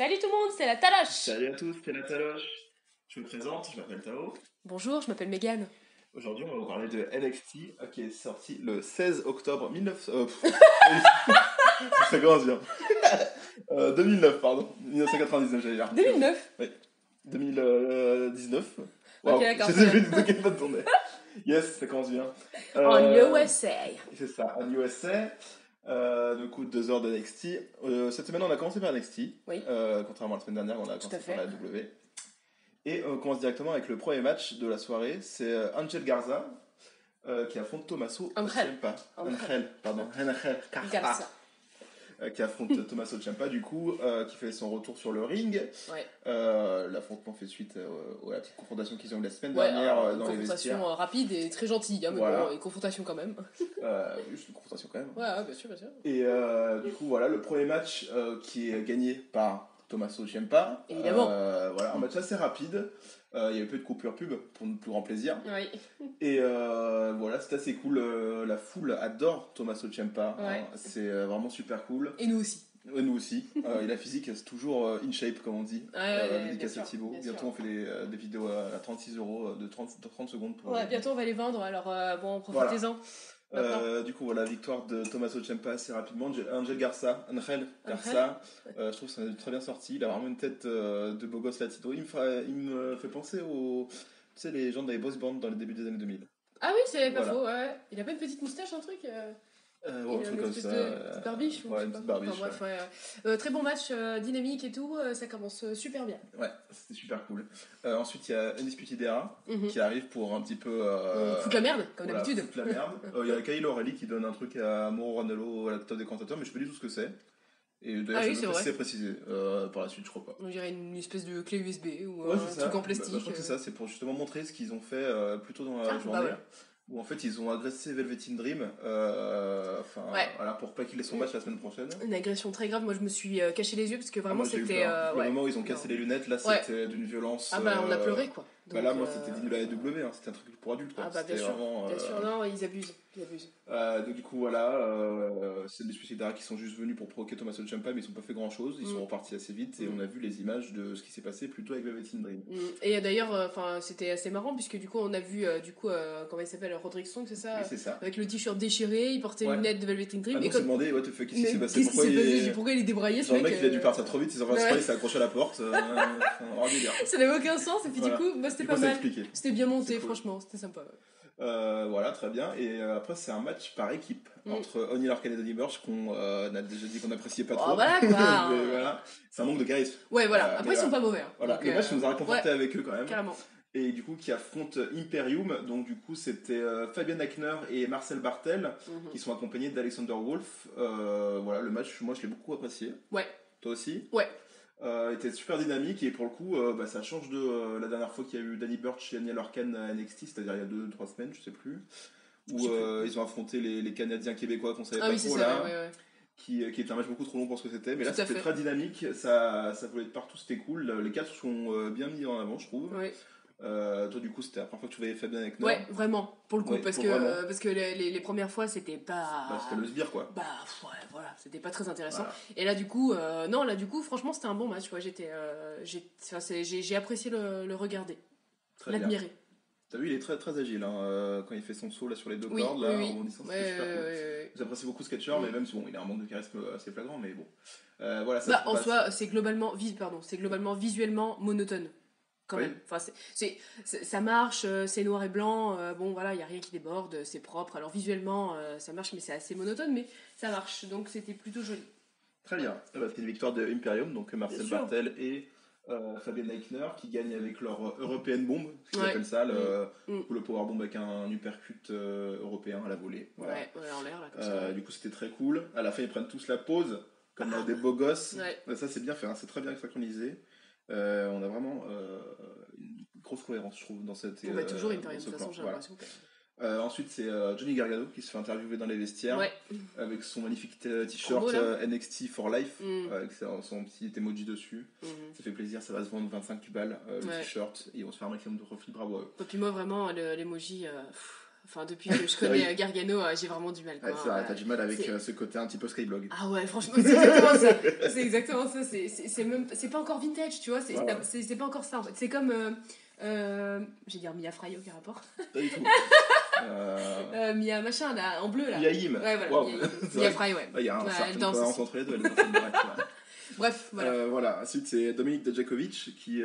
Salut tout le monde, c'est la Taloche. Salut à tous, c'est la Taloche. Je me présente, je m'appelle Tao. Bonjour, je m'appelle Mégane. Aujourd'hui, on va vous parler de NXT qui est sorti le 16 octobre 1900. Ça commence bien. 2009, pardon. 1999, j'allais dire. 2009. Oui. 2019. Ok, Wow. d'accord. Je sais plus de quelle bande on est. Yes, ça commence bien. En USA. C'est ça, en USA. Du coup, 2 heures de NXT. Cette semaine, on a commencé par NXT. Oui. Contrairement à la semaine dernière, on a Tout commencé à fait. par la W. Et on commence directement avec le premier match de la soirée. C'est Angel Garza qui affronte Tommaso Ciampa. Angel Garza. Qui affronte Tommaso Ciampa, du coup, qui fait son retour sur le ring. Ouais. L'affrontement fait suite à la petite confrontation qu'ils ont eu la semaine Ouais, dernière une dans les confrontation vestiaires. rapide et très gentille, hein, mais Voilà. bon, une confrontation quand même. Juste une confrontation quand même. Ouais, bien sûr, bien sûr. Et du coup, voilà, le premier match qui est gagné par Tommaso Ciampa. Évidemment. Voilà, un match assez rapide. Il y avait peu de coupures pub pour notre plus grand plaisir. Oui. Et voilà, c'est assez cool. La foule adore Tommaso Ciampa. Ouais. Hein, c'est vraiment super cool. Et nous aussi. Ouais, nous aussi. Et la physique, c'est toujours in shape, comme on dit. Ouais, dédicace bien à sûr, Thibaut. bien Bientôt, sûr. on fait des vidéos à 36 € de 30 secondes. Pour, Ouais, bientôt on va les vendre, alors bon, profitez-en. Du coup, voilà, victoire de Tommaso Ciampa assez rapidement. Angel Garza, je trouve que ça a très bien sorti. Il a vraiment une tête de beau gosse latino. Il me fait penser aux, tu sais, les gens des boys bands dans les débuts des années 2000. Ah oui, c'est pas Voilà. faux, ouais. Il a pas une petite moustache, un truc Ouais, il un a truc une comme espèce ça. de petite barbiche, ouais, une petite barbiche. Enfin, bref, ouais. Très bon match, dynamique et tout, ça commence super bien. Ouais, c'était super cool. Ensuite, il y a Undisputed Era Mhm. qui arrive pour un petit peu. Foutre la merde, comme voilà, d'habitude. foutre la merde. Il y a Kyle O'Reilly qui donne un truc à Mauro Ranallo à la top des commentateurs, mais je sais pas du tout ce que c'est. Et d'ailleurs, Ah oui, je sais c'est pas si vrai. c'est précisé par la suite, je crois pas. On dirait une espèce de clé USB ou Ouais, un c'est ça. truc en plastique. Bah, je crois que c'est ça, c'est pour justement montrer ce qu'ils ont fait plus tôt dans la Ah, bah journée. voilà. Où en fait ils ont agressé Velveteen Dream, Ouais. voilà, pour pas qu'il ait son match la semaine prochaine. Une agression très grave, moi je me suis caché les yeux parce que vraiment Moi, j'ai eu c'était. peur. Le Ouais. moment où ils ont cassé les lunettes, là Ouais. c'était d'une violence. Ah bah on a pleuré quoi. Bah là, Donc, moi c'était digne de la AEW, hein, c'était un truc pour adultes quoi. Ah bah bien C'était sûr, vraiment, bien sûr, non, ils abusent. donc du coup voilà, c'est des suicidaires qui sont juste venus pour provoquer Tommaso Ciampa, mais ils n'ont pas fait grand chose, ils sont repartis assez vite et on a vu les images de ce qui s'est passé plutôt avec Velveteen Dream. Et d'ailleurs, enfin c'était assez marrant puisque du coup on a vu comment il s'appelle, Roderick Strong, c'est ça, Oui, c'est ça. avec le t-shirt déchiré, il portait les Ouais. lunettes de Velveteen Dream. Ah, et on s'est demandé, what the fuck, qu'est-ce qui s'est passé? Qu'est-ce qui s'est passé? Pourquoi il est débraillé ce Genre, le mec mec il a dû partir trop vite, il s'est accroché à la porte, un délire. Ça n'avait aucun sens et puis Voilà. du coup, c'était Du pas coup, ça mal. expliqué. C'était bien monté, C'est cool. franchement, c'était sympa. Voilà, très bien. Et après, c'est un match par équipe entre Oney Lorcan et Danny Burch qu'on a déjà dit qu'on n'appréciait pas trop. Voilà quoi. Mais voilà, c'est un manque de charisme. Ouais, voilà. Après, ils sont pas mauvais. Hein. Voilà, Donc, le match nous a réconforté avec eux quand même. Carrément. Et du coup, qui affronte Imperium. Donc, du coup, c'était Fabian Aichner et Marcel Bartel qui sont accompagnés d'Alexander Wolf. Voilà, le match, moi, je l'ai beaucoup apprécié. Ouais. Toi aussi? Ouais. Était super dynamique et pour le coup ça change de la dernière fois qu'il y a eu Danny Burch et Oney Lorcan à NXT, c'est-à-dire il y a 2-3 semaines, je sais plus, où ils ont affronté les Canadiens québécois qu'on savait pas trop là, qui était un match beaucoup trop long pour ce que c'était, mais là c'était très dynamique, ça volait de partout, c'était cool, les 4 sont bien mis en avant je trouve. Ouais. Toi du coup c'était la première fois que tu voyais Fabien Aichner. Ouais, vraiment, pour le coup, Ouais, parce que les premières fois c'était pas. Bah, c'était le sbire quoi. Bah ouais, voilà, c'était pas très intéressant. Voilà. Et là du coup, franchement c'était un bon match, quoi. J'ai apprécié le regarder, Très l'admirer. bien. T'as vu, il est très très agile quand il fait son saut là sur les deux cordes, là, en bondissant, c'était super cool. J'apprécie beaucoup Sketcher, mais même si bon, il a un manque de charisme assez flagrant, mais bon. Voilà, ça en soi, c'est globalement visuellement monotone. Quand même. Enfin, ça marche, c'est noir et blanc, bon voilà, il n'y a rien qui déborde, c'est propre. Alors visuellement, ça marche, mais c'est assez monotone, mais ça marche, donc c'était plutôt joli. Très bien. C'était une victoire de Imperium, donc Marcel Bartel et Fabian Aichner qui gagnent avec leur European Bomb, ce qu'ils appellent ça, le Power Bomb avec un uppercut européen à la volée. Voilà. Ouais, en l'air là, comme ça. Du coup, c'était très cool. À la fin, ils prennent tous la pause, comme des beaux gosses. Ouais. Ça, c'est bien fait, hein. C'est très bien synchronisé. On a vraiment une grosse cohérence, je trouve, dans cette. On va toujours Imperium, de toute façon, j'ai l'impression que. Ensuite, c'est Johnny Gargano qui se fait interviewer dans les vestiaires avec son magnifique t-shirt NXT for Life avec son petit emoji dessus. Ça fait plaisir, ça va se vendre 25 balles le t-shirt et ils vont se faire un maximum de profit, bravo à eux. Et puis moi, vraiment, l'emoji, Enfin, depuis que je connais Gargano, j'ai vraiment du mal. Quoi. C'est vrai, t'as du mal avec ce côté un petit peu Skyblog. Ah ouais, franchement, c'est exactement ça. C'est exactement ça. C'est pas encore vintage, tu vois. C'est pas encore ça, en fait. C'est comme... j'ai dire Mia Fry, aucun rapport. Pas du tout. Mia machin, là, en bleu, là. Mia Yim. Ouais, voilà. Wow. Mia Fry, ouais. Il y a un certain cohérence entre les deux. Elle est Bref, voilà. Voilà. Ensuite, c'est Dominik Dijakovic qui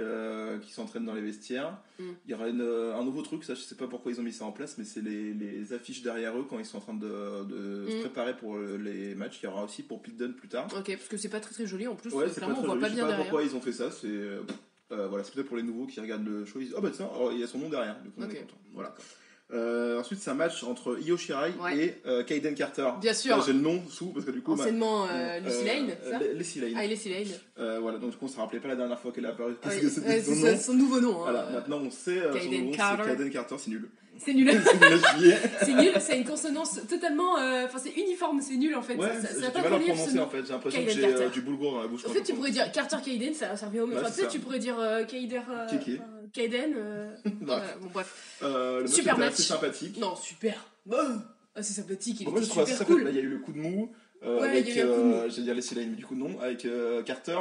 s'entraîne dans les vestiaires. Il y aura un nouveau truc, ça je sais pas pourquoi ils ont mis ça en place, mais c'est les affiches derrière eux quand ils sont en train de se préparer pour les matchs. Il y aura aussi pour Pete Dunne plus tard. Ok, parce que c'est pas très très joli en plus. Ouais, c'est pas très on voit joli. pas Je sais bien pas derrière. pourquoi ils ont fait ça. Voilà, c'est peut-être pour les nouveaux qui regardent le show. Ils disent, oh bah tiens, il y a son nom derrière. Donc on est content. Voilà. Ensuite, c'est un match entre Io Shirai et Kaiden Carter. Bien sûr. J'ai le nom sous parce que du coup. Anciennement Lucy Lane, ça Lucy Lane. Ah, Lucy Lane. Voilà, donc du coup, on se rappelait pas la dernière fois qu'elle a apparu. Parce que c'était son nom. Son nouveau nom. Voilà, maintenant on sait son nouveau nom, c'est Kaiden Carter, c'est nul. C'est nul. C'est nul, c'est une consonance totalement. Enfin, c'est uniforme, c'est nul en fait. Ouais, j'ai du mal à prononcer en fait, j'ai l'impression que j'ai du boulgour dans la bouche. En fait, tu pourrais dire Carter Kaiden, ça revient au même. Enfin, peut-être tu pourrais dire Kaiden. Bon, bref. Super match. C'est sympathique. Non, super. C'est sympathique, il était super cool. Il y a eu le coup de mou avec, j'allais dire Leslie Lane, mais du coup non, avec Carter.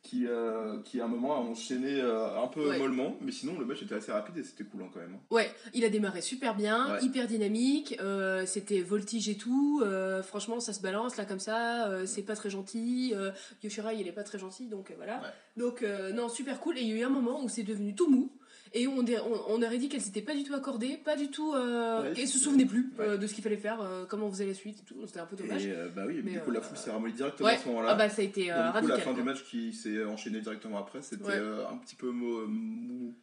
Qui à un moment a enchaîné un peu mollement, mais sinon le match était assez rapide et c'était cool quand même. Ouais, il a démarré super bien, hyper dynamique, c'était voltige et tout, franchement ça se balance là comme ça, c'est pas très gentil, Yoshirai il est pas très gentil donc voilà. Donc non, super cool, et il y a eu un moment où c'est devenu tout mou. Et on aurait dit qu'elle s'était pas du tout accordée, pas du tout. Qu'elle se souvenait plus de ce qu'il fallait faire, comment on faisait la suite et tout. C'était un peu dommage. Et bah oui, mais du coup la foule s'est ramollie directement à ce moment-là. Ah bah ça a été donc, radical. Du coup, la fin du match qui s'est enchaînée directement après, c'était un petit peu mou.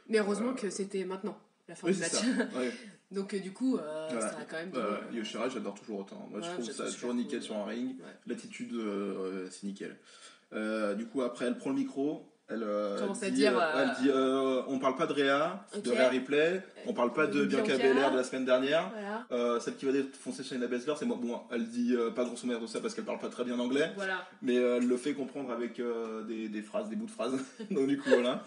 Mais heureusement que c'était maintenant, la fin du match. Donc du coup, ça a quand même. Yoshirai, j'adore toujours autant. Moi, je trouve ça toujours nickel sur un ring. L'attitude, c'est nickel. Du coup, après, elle prend le micro. Elle dit on parle pas de Rhea, de Rhea Ripley, on parle pas de Bianca Belair de la semaine dernière, celle qui va défoncer Shayna Baszler, c'est moi. Bon, elle dit pas grosso modo ça parce qu'elle parle pas très bien anglais, mais elle le fait comprendre avec des phrases, des bouts de phrases. Donc du coup voilà,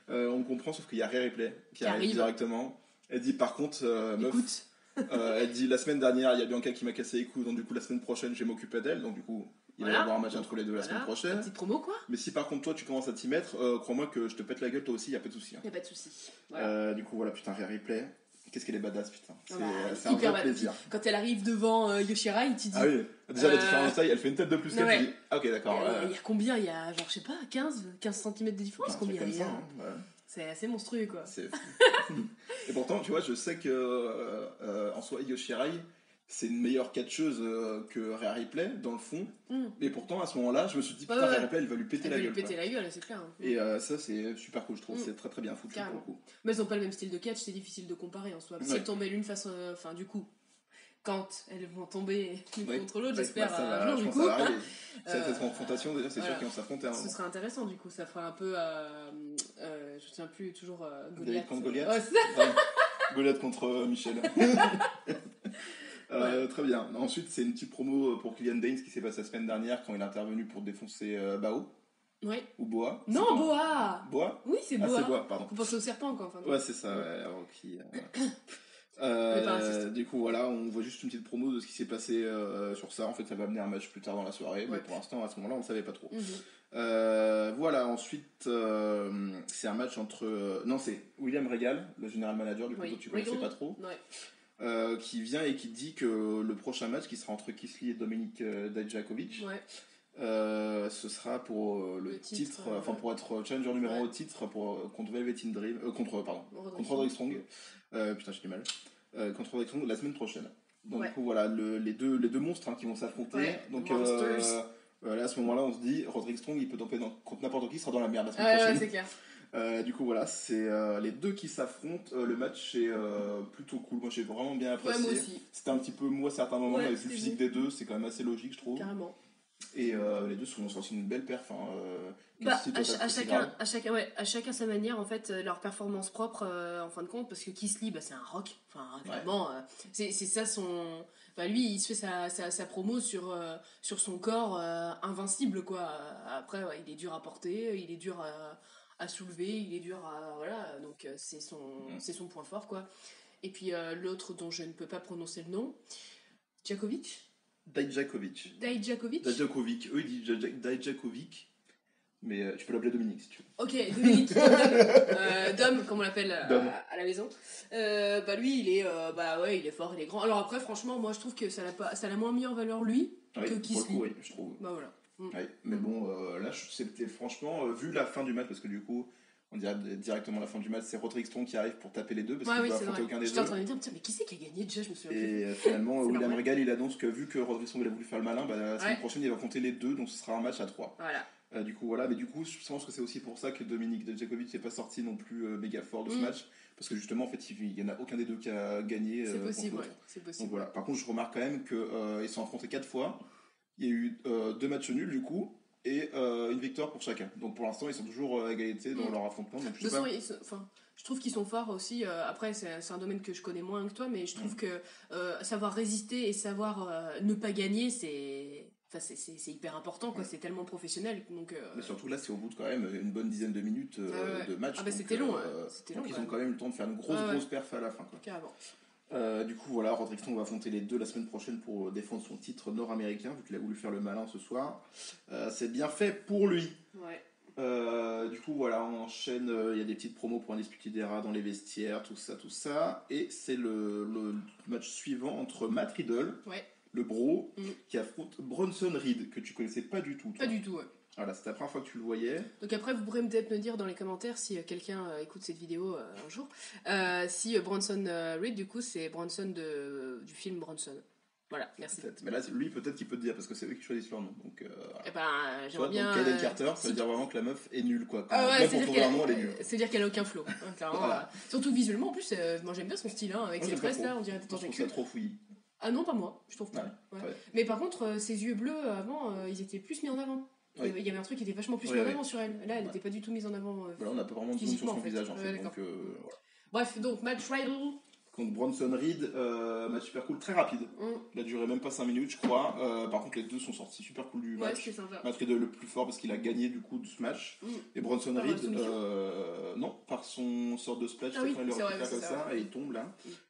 on comprend, sauf qu'il y a Rhea Ripley qui arrive directement. Elle dit par contre meuf, elle dit la semaine dernière il y a Bianca qui m'a cassé les couilles, donc du coup la semaine prochaine je vais m'occuper d'elle, donc du coup il va y avoir un match entre les deux la semaine prochaine. Une petite promo quoi. Mais si par contre toi tu commences à t'y mettre, crois-moi que je te pète la gueule toi aussi, y a pas de souci. Y a pas de souci. Du coup voilà, putain, Rhea Ripley, qu'est-ce qu'elle est badass putain. C'est un vrai plaisir. Quand elle arrive devant Yoshirai, tu dis. Ah oui, déjà la différence de taille, elle fait une tête de plus qu'elle, tu dis ah ok d'accord. Il y a combien? Il y a genre je sais pas 15 cm de différence, combien il y a. C'est assez monstrueux quoi. Et pourtant tu vois, je sais que en soi Yoshirai c'est une meilleure catcheuse que Rhea Ripley dans le fond, mais pourtant à ce moment-là je me suis dit putain Rhea Ripley elle va lui péter la gueule. C'est clair. Et ça c'est super cool, je trouve, c'est très très bien foutu pour le coup. Mais elles ont pas le même style de catch, c'est difficile de comparer en soi. Si elles tombaient l'une face, enfin du coup, quand elles vont tomber l'une contre l'autre, j'espère un jour du coup. Cette confrontation déjà c'est sûr qu'ils vont s'affronter. Ce serait intéressant du coup, ça ferait un peu, je me souviens plus toujours Goliath contre Goliath. Ouais, c'est ça. Goliath contre Michel. Très bien. Ensuite, c'est une petite promo pour Killian Danes qui s'est passé la semaine dernière quand il est intervenu pour défoncer Bao. Ouais. Ou Boa. Non, Boa. Boa. Oui, c'est Boa. C'est Boa, pardon. Faut penser au serpent, quoi. Enfin, ouais, c'est ça. Du coup, voilà, on voit juste une petite promo de ce qui s'est passé sur ça. En fait, ça va amener un match plus tard dans la soirée, mais pour l'instant, à ce moment-là, on ne savait pas trop. Voilà, ensuite, c'est un match entre. Non, c'est William Regal, le général manager, du coup, tu connaissais pas trop. Qui vient et qui dit que le prochain match qui sera entre Keith Lee et Dominik Dijakovic, ce sera pour le titre, enfin pour être challenger numéro 1 au titre contre Velvet in Dream, contre Roderick Strong. Putain, j'ai du mal. Contre Roderick Strong la semaine prochaine. Donc du coup, voilà, les deux monstres qui vont s'affronter. Donc là, à ce moment-là, on se dit Roderick Strong, il peut tomber contre n'importe qui, il sera dans la merde la semaine prochaine. C'est clair. Du coup voilà, c'est les deux qui s'affrontent. Le match est plutôt cool, moi j'ai vraiment bien apprécié. Moi aussi. C'était un petit peu mou à certains moments, mais vu le physique des deux, c'est quand même assez logique je trouve. Carrément. Et les deux sont sortis une belle perf. À chacun sa manière en fait, leur performance propre en fin de compte, parce que Keith Lee c'est un rock, enfin vraiment c'est ça son. Enfin, lui il se fait sa promo sur son corps invincible quoi. Après il est dur à porter, il est dur à soulever, il est dur à voilà, donc c'est son point fort quoi. Et puis l'autre dont je ne peux pas prononcer le nom, Djakovic. Dijakovic. Eux ils disent Dijakovic. Mais tu peux l'appeler Dominique si tu veux. Ok, Dominique, Dom, comme on l'appelle à la maison. Lui, il est fort, il est grand. Alors après, franchement, moi je trouve que ça l'a moins mis en valeur lui que Kisly. Oui, je trouve. Bah voilà. Ouais, mais bon, là, c'était franchement, vu la fin du match, parce que du coup, on dirait directement la fin du match, c'est Roderick Strong qui arrive pour taper les deux, parce qu'il ne peut affronter aucun des deux. J'étais en train de me dire, tiens, mais qui c'est qui a gagné déjà, je me souviens plus. Et finalement, William Regal, il annonce que vu que Roderick Strong il a voulu faire le malin, la semaine prochaine, il va affronter les deux, donc ce sera un match à 3. Voilà. Du coup, mais je pense que c'est aussi pour ça que Dominique Dijakovic n'est pas sorti non plus méga fort de ce match, parce que justement, en fait, il n'y en a aucun des deux qui a gagné. C'est possible, c'est possible. Donc voilà. Par contre, je remarque quand même qu'ils sont affrontés 4 fois. Il y a eu 2 matchs nuls, du coup, et une victoire pour chacun. Donc pour l'instant, ils sont toujours à égalité dans leur affrontement. Donc, de toute façon, je trouve qu'ils sont forts aussi. Après, c'est un domaine que je connais moins que toi, mais je trouve que savoir résister et savoir ne pas gagner, c'est hyper important, quoi. C'est tellement professionnel. Donc, mais surtout là, c'est au bout de quand même une bonne dizaine de minutes de match. C'était long. Donc ils ont quand même eu le temps de faire une grosse perf à la fin, quoi. Carrément. Du coup, voilà, Roderick Strong va affronter les deux la semaine prochaine pour défendre son titre nord-américain, vu qu'il a voulu faire le malin ce soir. C'est bien fait pour lui. Ouais. Du coup, voilà, on enchaîne. Il y a des petites promos pour Undisputed Era dans les vestiaires, tout ça. Et c'est le match suivant entre Matt Riddle, le bro, qui affronte Bronson Reed, que tu connaissais pas du tout. Toi. Pas du tout, ouais. Voilà, c'était la première fois que tu le voyais. Donc après, vous pourrez peut-être me dire dans les commentaires si quelqu'un écoute cette vidéo un jour, si Bronson Reed, du coup, c'est Bronson du film Bronson. Voilà, merci. Peut-être. Mais là, lui, peut-être qu'il peut te dire, parce que c'est eux qui choisissent leur nom. Donc, j'aimerais bien... Donc, Kayden Carter, ça veut dire vraiment que la meuf est nulle, quoi. Même pour trouver un nom, elle est nulle. C'est-à-dire qu'elle a aucun flow. Hein, clairement. Voilà. Surtout visuellement, en plus, moi j'aime bien son style, avec ses tresses, là, on dirait des tentacules. Je trouve ça trop fouillis. Ah non, pas moi, je trouve pas. Ouais. Mais par contre, ses yeux bleus, avant, ils étaient plus mis en avant. Il y avait un truc qui était vachement plus mis en avant sur elle. Là, elle n'était pas du tout mise en avant. Là, on n'a pas vraiment de zoom sur son visage, en fait. Donc, bref, donc, Matt Riddle contre Bronson Reed, match super cool, très rapide. Il a duré même pas 5 minutes, je crois. Par contre, les deux sont sortis super cool du match. C'est sympa. Matt Riddle le plus fort parce qu'il a gagné du coup de ce match. Et Bronson Reed, non, par son sort de splash, il le récupère comme ça et il tombe là.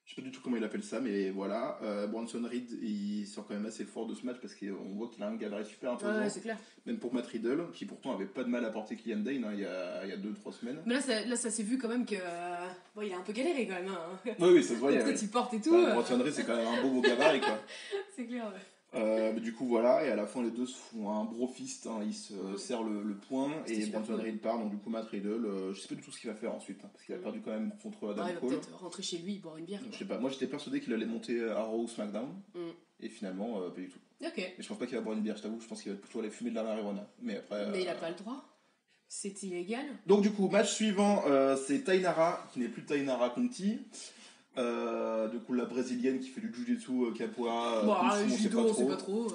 Je sais pas du tout comment il appelle ça, mais voilà. Bronson Reed, il sort quand même assez fort de ce match parce qu'on voit qu'il a un gabarit super imposant. Ouais, c'est clair. Même pour Matt Riddle, qui pourtant avait pas de mal à porter Killian Dane il y a 2-3 semaines. Mais là, ça s'est vu quand même que. Il a un peu galéré quand même. Hein. Oui, ça se voyait. Peut-être il porte et tout. Bronson Reed, c'est quand même un beau gabarit, quoi. C'est clair, Mais du coup, voilà, et à la fin, les deux se font un bro fist, ils se serrent le poing, et Bronson Reed part, donc du coup, Matt Riddle, je sais pas du tout ce qu'il va faire ensuite, parce qu'il a perdu quand même contre Adam Cole. Il va peut-être rentrer chez lui, boire une bière. Je sais pas, moi j'étais persuadé qu'il allait monter à Raw ou SmackDown, et finalement, pas du tout. Ok. Mais je pense pas qu'il va boire une bière, je t'avoue, je pense qu'il va plutôt aller fumer de la marijuana. Mais après. Mais il a pas le droit. C'est illégal. Donc, du coup, match suivant, c'est Tainara, qui n'est plus Tainara Conti. Du coup, la brésilienne qui fait du jiu-jitsu, capoeira, judo, on sait pas trop.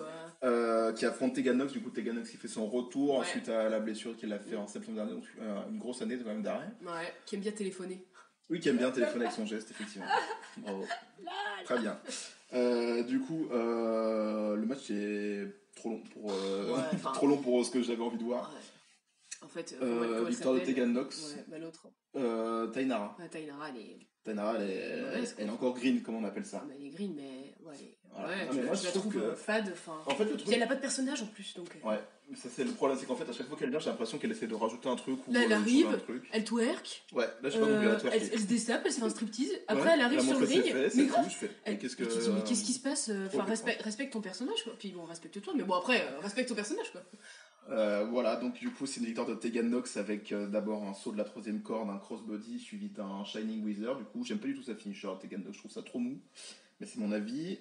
Qui affronte Tegan Nox, du coup Tegan Nox qui fait son retour suite à la blessure qu'elle a fait en septembre dernier, donc une grosse année quand même d'arrêt. Ouais, qui aime bien téléphoner. Oui, qui aime bien téléphoner avec son geste, effectivement. Bravo. Très bien. Du coup, le match est trop long trop long pour ce que j'avais envie de voir. Ouais. En fait, victoire de Tegan Nox. L'autre. Tainara. Tainara, elle est encore green, comme on appelle ça. Elle est green, mais je la trouve fade. En fait, le truc... Elle n'a pas de personnage en plus, donc. Ouais, ça c'est le problème, c'est qu'en fait à chaque fois qu'elle vient, j'ai l'impression qu'elle essaie de rajouter un truc ou là, elle arrive, un truc. elle twerk. Ouais, là je sais pas comment elle a twerké. Elle se dessape, elle se fait un striptease. Après, elle arrive sur le ring. Mais qu'est-ce qui se passe? Enfin, respecte ton personnage, quoi. Puis bon, respecte-toi, mais bon après, respecte ton personnage, quoi. Voilà, donc du coup c'est une victoire de Tegan Nox avec d'abord un saut de la 3ème corde, un crossbody suivi d'un Shining Wizard. Du coup j'aime pas du tout sa finisher Tegan Nox, je trouve ça trop mou, mais c'est mon avis.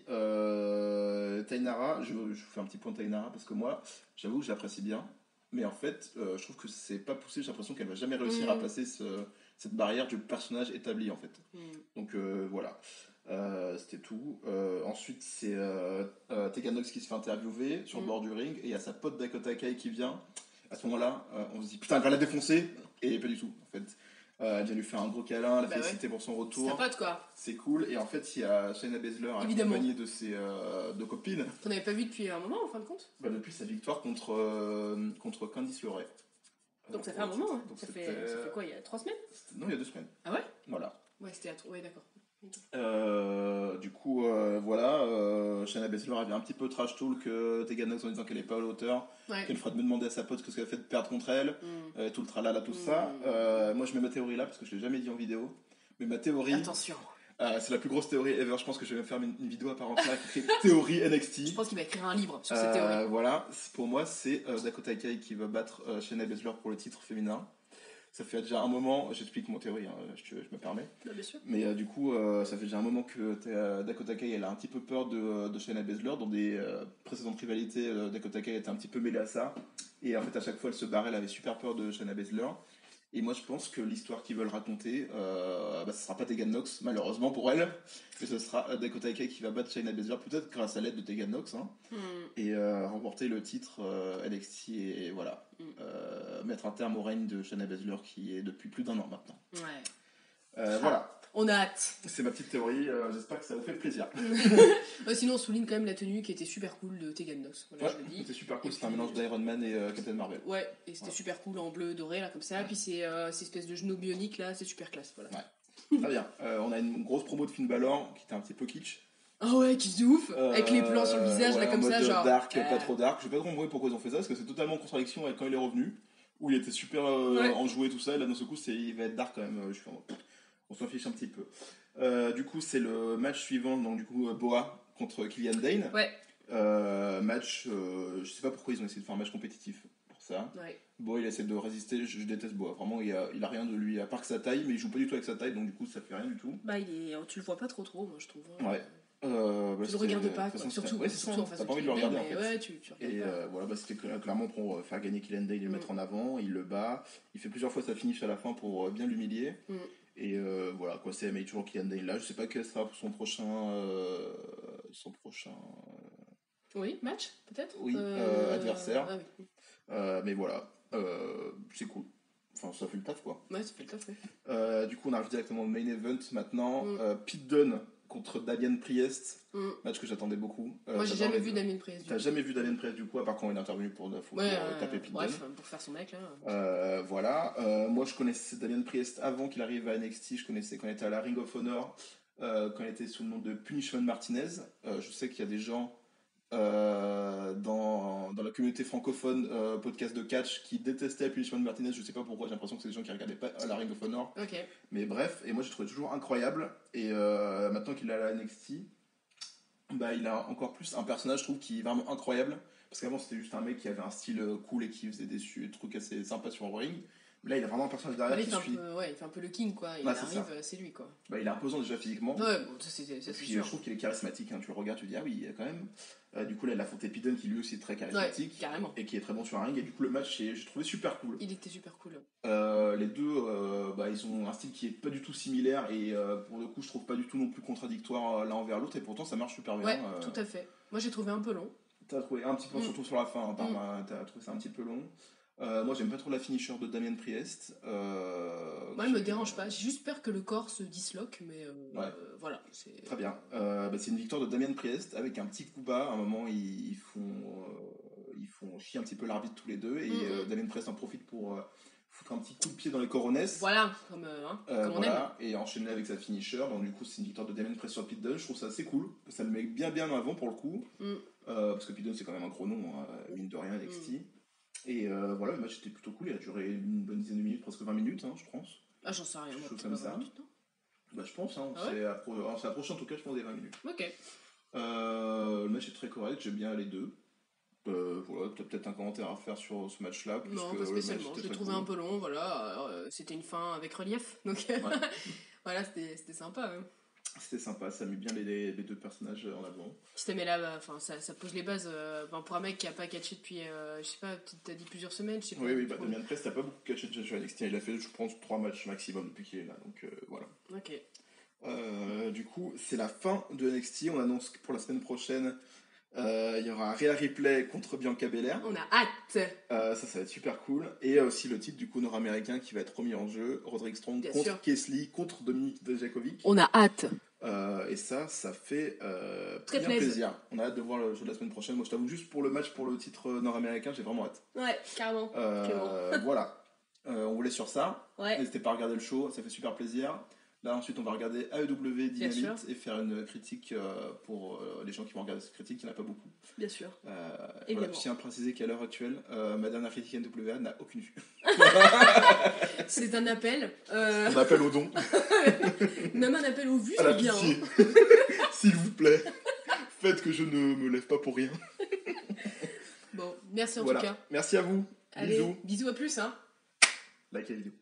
Tainara, je fais un petit point de Tainara parce que moi j'avoue que j'apprécie bien, mais en fait je trouve que c'est pas poussé, j'ai l'impression qu'elle va jamais réussir à passer cette barrière du personnage établi en fait. Donc voilà. C'était tout. Ensuite, c'est Tegan Nox qui se fait interviewer sur le bord du ring et il y a sa pote Dakota Kai qui vient. À ce moment-là, on se dit putain, elle va la défoncer, et pas du tout en fait. Elle vient lui faire un gros câlin, la féliciter pour son retour. C'est sa pote quoi. C'est cool. Et en fait, il y a Shayna Baszler accompagnée de ses deux copines. Qu'on n'avait pas vu depuis un moment en fin de compte. Depuis sa victoire contre Candice LeRae. Donc ça fait un moment. Hein. Ça fait quoi, il y a 3 semaines? Non, il y a 2 semaines. Ah ouais? Voilà. Ouais, c'était ouais, d'accord. Du coup, voilà, Shayna Baszler avait un petit peu trash talk Tegan Nox en disant qu'elle n'est pas à la hauteur, qu'elle ferait de me demander à sa pote ce qu'elle a fait de perdre contre elle, tout le tralala, tout ça. Moi, je mets ma théorie là parce que je l'ai jamais dit en vidéo. Mais ma théorie. Attention. C'est la plus grosse théorie ever. Je pense que je vais même faire une vidéo à part entière qui fait théorie NXT. Je pense qu'il va écrire un livre sur cette théorie. Voilà, pour moi, c'est Dakota Kai qui va battre Shayna Baszler pour le titre féminin. Ça fait déjà un moment, j'explique mon théorie, hein, je me permets. Bien sûr. Mais du coup, ça fait déjà un moment que Dakota Kai elle a un petit peu peur de Shayna Baszler. Dans des précédentes rivalités, Dakota Kai était un petit peu mêlée à ça. Et en fait, à chaque fois, elle se barrait, elle avait super peur de Shayna Baszler. Et moi, je pense que l'histoire qu'ils veulent raconter, ce sera pas Tegan Nox, malheureusement pour elle, mais ce sera Dakota Kai qui va battre Shayna Baszler, peut-être grâce à l'aide de Tegan Nox, hein, et remporter le titre NXT et voilà, mettre un terme au règne de Shayna Baszler qui est depuis plus d'1 an maintenant. Ouais. Voilà. On a hâte. C'est ma petite théorie, j'espère que ça vous fait plaisir. Sinon, on souligne quand même la tenue qui était super cool de Tegan Nox. Voilà, ouais, c'était super cool, c'était un mélange d'Iron Man et Captain Marvel. Ouais, et c'était super cool en bleu doré, là, comme ça. Ouais. Puis c'est espèce de genou bionique, là, c'est super classe. Voilà. Ouais. Très bien. On a une grosse promo de Finn Balor qui était un petit peu kitsch. Ah ouais, qui se ouf, avec les plans sur le visage, là, comme ça, genre. Dark, pas trop dark. Je sais pas trop compris pourquoi ils ont fait ça, parce que c'est totalement en contradiction avec quand il est revenu, où il était super enjoué, tout ça, et là, dans ce coup, il va être dark quand même. Je suis on s'en fiche un petit peu. Du coup, c'est le match suivant, donc du coup, Boa contre Killian Dane. Ouais. Match, je sais pas pourquoi ils ont essayé de faire un match compétitif pour ça. Ouais. Boa, il essaie de résister, je déteste Boa. Vraiment, il a rien de lui, à part que sa taille, mais il joue pas du tout avec sa taille, donc du coup, ça fait rien du tout. Bah, tu le vois pas trop, moi, je trouve. Ouais. Tu le regardes pas, quoi. Surtout en face t'as pas envie de le regarder, en fait. Ouais, tu regardes pas. Voilà, c'était clairement pour faire gagner Killian Dane et le mettre en avant. Il le bat. Il fait plusieurs fois sa finish à la fin pour bien l'humilier. Et voilà, quoi, CMA toujours Killian Dane là. Je sais pas quel sera son prochain. Oui, match, peut-être. Oui, adversaire. Ah, oui. Mais voilà, c'est cool. Enfin, ça fait le taf, quoi. Ouais, ça fait le taf, ouais. Du coup, on arrive directement au main event maintenant. Pete Dunne contre Damian Priest. Match que j'attendais beaucoup. Moi, j'ai jamais vu Damian Priest. T'as jamais vu Damian Priest, du coup, à part quand il est intervenu pour taper Pete Dunne. Bref, pour faire son mec, là. Voilà. Moi, je connaissais Damian Priest avant qu'il arrive à NXT. Je connaissais quand il était à la Ring of Honor, quand il était sous le nom de Punishment Martinez. Je sais qu'il y a des gens dans la communauté francophone podcast de catch qui détestaient Punishment Martinez. Je sais pas pourquoi, j'ai l'impression que c'est des gens qui regardaient pas à la Ring of Honor. Okay. Mais bref, et moi, je trouvais toujours incroyable. Et maintenant qu'il est à la NXT, bah, il a encore plus un personnage, je trouve, qui est vraiment incroyable. Parce qu'avant, c'était juste un mec qui avait un style cool et qui faisait des trucs assez sympas sur le ring. Là, il a vraiment un personnage derrière qui suit. Il fait un peu le king, quoi. Il arrive, c'est lui, quoi. Bah, il est imposant déjà physiquement. Ouais, bon, ça c'est sûr. Je trouve qu'il est charismatique. Hein. Tu le regardes, tu te dis, ah oui, quand même. Du coup, là, il a affronté Pete Dunne qui lui aussi est très charismatique. Ouais, carrément. Et qui est très bon sur un ring. Et du coup, le match, j'ai trouvé super cool. Il était super cool. Les deux, ils ont un style qui est pas du tout similaire. Et pour le coup, je trouve pas du tout non plus contradictoire l'un envers l'autre. Et pourtant, ça marche super bien. Ouais, tout à fait. Moi, j'ai trouvé un peu long. T'as trouvé un petit peu, surtout sur la fin. T'as trouvé ça un petit peu long. Moi, j'aime pas trop la finisher de Damian Priest. Moi, elle me dérange pas. J'ai juste peur que le corps se disloque, mais voilà. Très bien. C'est une victoire de Damian Priest avec un petit coup bas. À un moment, ils font chier un petit peu l'arbitre tous les deux. Et Damian Priest en profite pour foutre un petit coup de pied dans les coronesses. Voilà, comme on aime. Et enchaîner avec sa finisher. Donc, du coup, c'est une victoire de Damian Priest sur Pete Dunne. Je trouve ça assez cool. Ça le met bien en avant pour le coup. Parce que Pete Dunne, c'est quand même un gros nom, mine de rien, NXT. Et voilà, le match était plutôt cool, il a duré une bonne dizaine de minutes, presque 20 minutes, je pense. Ah, j'en sais rien, quelque chose comme ça. Minutes, non bah, je pense, ah ouais c'est approché en tout cas, je pense, des 20 minutes. Ok. Le match est très correct, j'aime bien les deux. Voilà, t'as peut-être un commentaire à faire sur ce match-là. Non, pas spécialement, je l'ai trouvé un peu long, voilà. C'était une fin avec relief, donc voilà, c'était sympa. Hein. C'était sympa, ça a mis bien les deux personnages en avant. Mais là, ça pose les bases pour un mec qui a pas catché depuis, je sais pas, t'as dit plusieurs semaines, je sais pas. Oui, Damian Priest, t'as pas beaucoup catché de sur NXT, il a fait, je pense, 3 matchs maximum depuis qu'il est là, donc voilà. Ok. Du coup, c'est la fin de NXT, on annonce que pour la semaine prochaine, il y aura un Rhea Ripley contre Bianca Belair. On a hâte. Ça va être super cool. Et aussi le titre du coup nord-américain qui va être remis en jeu. Roderick Strong bien contre Kesley contre Dominic Dijakovic. On a hâte. Et ça fait très bien plaisir. On a hâte de voir le jeu de la semaine prochaine. Moi je t'avoue juste pour le match pour le titre nord-américain, j'ai vraiment hâte. Ouais, carrément. Voilà. On vous laisse sur ça. Ouais. N'hésitez pas à regarder le show, ça fait super plaisir. Là, ensuite, on va regarder AEW Dynamite et faire une critique pour les gens qui vont regarder cette critique. Il n'y en a pas beaucoup. Bien sûr. Voilà, je tiens à préciser qu'à l'heure actuelle, ma dernière critique NWA n'a aucune vue. C'est un appel. Un appel au don. Même un appel aux vues, c'est bien. Hein. S'il vous plaît, faites que je ne me lève pas pour rien. Bon, merci en tout cas. Merci à vous. Allez, bisous à plus. Hein. Likez la vidéo.